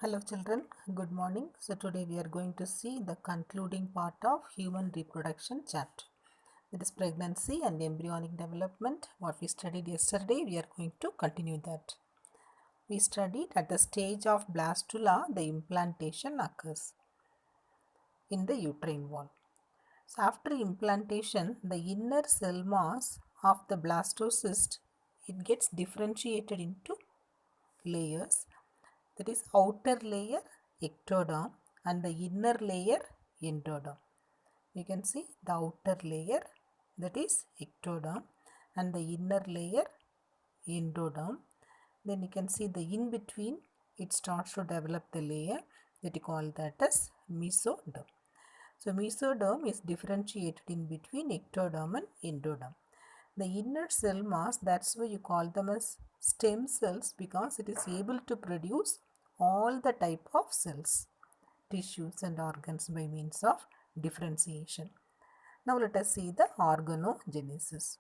Hello children, good morning. So today we are going to see the concluding part of human reproduction chapter. That is pregnancy and embryonic development. What we studied yesterday, we are going to continue that. We studied at the stage of blastula, the implantation occurs in the uterine wall. So after implantation, the inner cell mass of the blastocyst, it gets differentiated into layers, that is outer layer ectoderm and the inner layer endoderm. You can see the outer layer, that is ectoderm, and the inner layer endoderm. Then you can see the in between, it starts to develop the layer that you call that as mesoderm. So mesoderm is differentiated in between ectoderm and endoderm. The inner cell mass, that's why you call them as stem cells, because it is able to produce all the type of cells, tissues and organs by means of differentiation. Now let us see the organogenesis.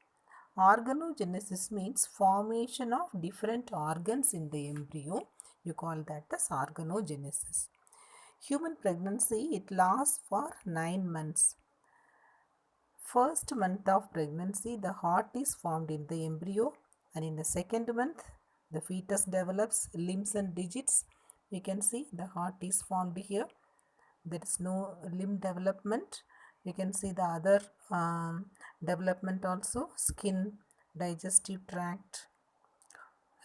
Organogenesis means formation of different organs in the embryo. You call that as organogenesis. Human pregnancy, it lasts for 9 months. First month of pregnancy, the heart is formed in the embryo, and in the second month, the fetus develops limbs and digits. We can see the heart is formed here. There is no limb development. You can see the other development also, skin, digestive tract,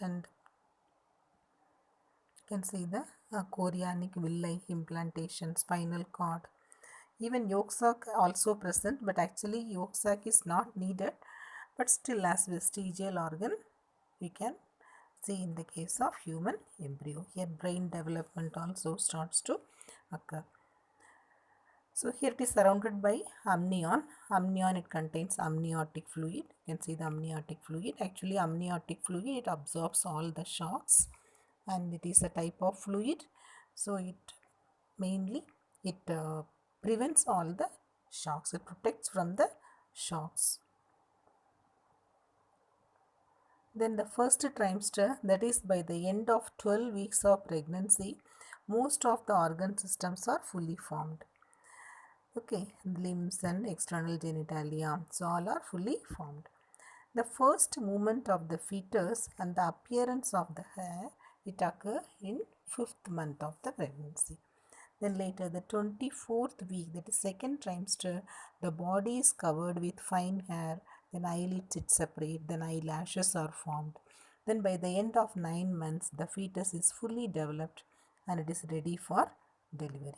and you can see the chorionic villi implantation, spinal cord. Even yolk sac also present, but actually yolk sac is not needed, but still as vestigial organ we can see in the case of human embryo. Here brain development also starts to occur. So here it is surrounded by amnion. Amnion, it contains amniotic fluid. You can see the amniotic fluid. Actually amniotic fluid, it absorbs all the shocks and it is a type of fluid. So it mainly prevents all the shocks. It protects from the shocks. Then the first trimester, that is by the end of 12 weeks of pregnancy, most of the organ systems are fully formed. Okay, limbs and external genitalia, so all are fully formed. The first movement of the fetus and the appearance of the hair, it occur in 5th month of the pregnancy. Then later the 24th week, that is second trimester, the body is covered with fine hair, then eyelids it separate, then eyelashes are formed. Then by the end of 9 months, the fetus is fully developed and it is ready for delivery.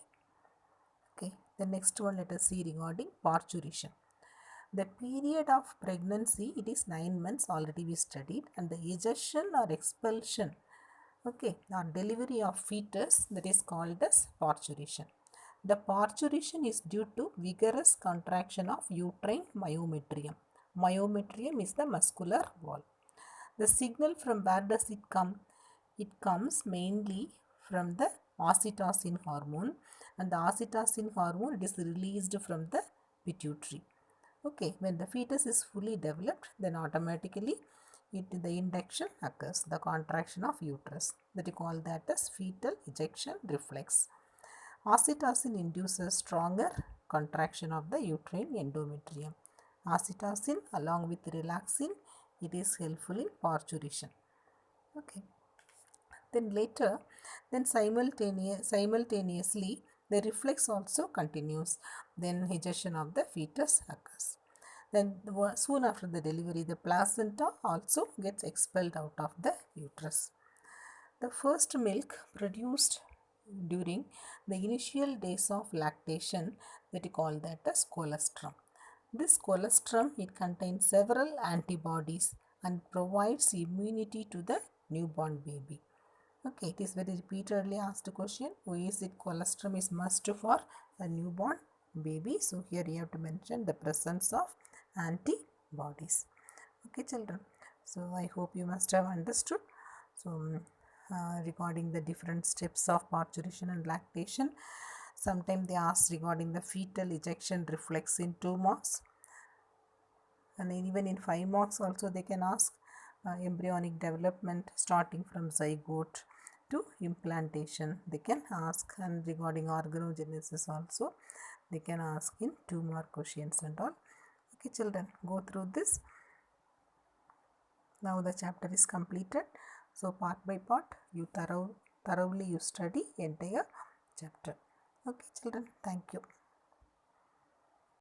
Okay, the next one let us see regarding parturition. The period of pregnancy, it is 9 months, already we studied, and the ejection or expulsion, okay, or delivery of fetus, that is called as parturition. The parturition is due to vigorous contraction of uterine myometrium. Myometrium is the muscular wall. The signal, from where does it come? It comes mainly from the oxytocin hormone, and the oxytocin hormone, it is released from the pituitary. Okay, when the fetus is fully developed, then automatically the induction occurs, the contraction of uterus, that you call that as fetal ejection reflex. Oxytocin induces stronger contraction of the uterine endometrium. Oxytocin along with relaxin, it is helpful in parturition. Okay. Then later, then simultaneously the reflex also continues. Then ejection of the fetus occurs. Then soon after the delivery, the placenta also gets expelled out of the uterus. The first milk produced during the initial days of lactation, that you call that as colostrum. This colostrum, it contains several antibodies and provides immunity to the newborn baby. Okay, it is very repeatedly asked question. Why is it colostrum is must for a newborn baby? So here you have to mention the presence of antibodies. Okay, children. So I hope you must have understood. So regarding the different steps of parturition and lactation, sometimes they ask regarding the fetal ejection reflex in 2 marks, and even in 5 marks also they can ask embryonic development starting from zygote, to implantation. They can ask, and regarding organogenesis also they can ask in 2 mark questions and all. Okay children, go through this. Now the chapter is completed. So part by part you thoroughly you study entire chapter. Okay children, thank you.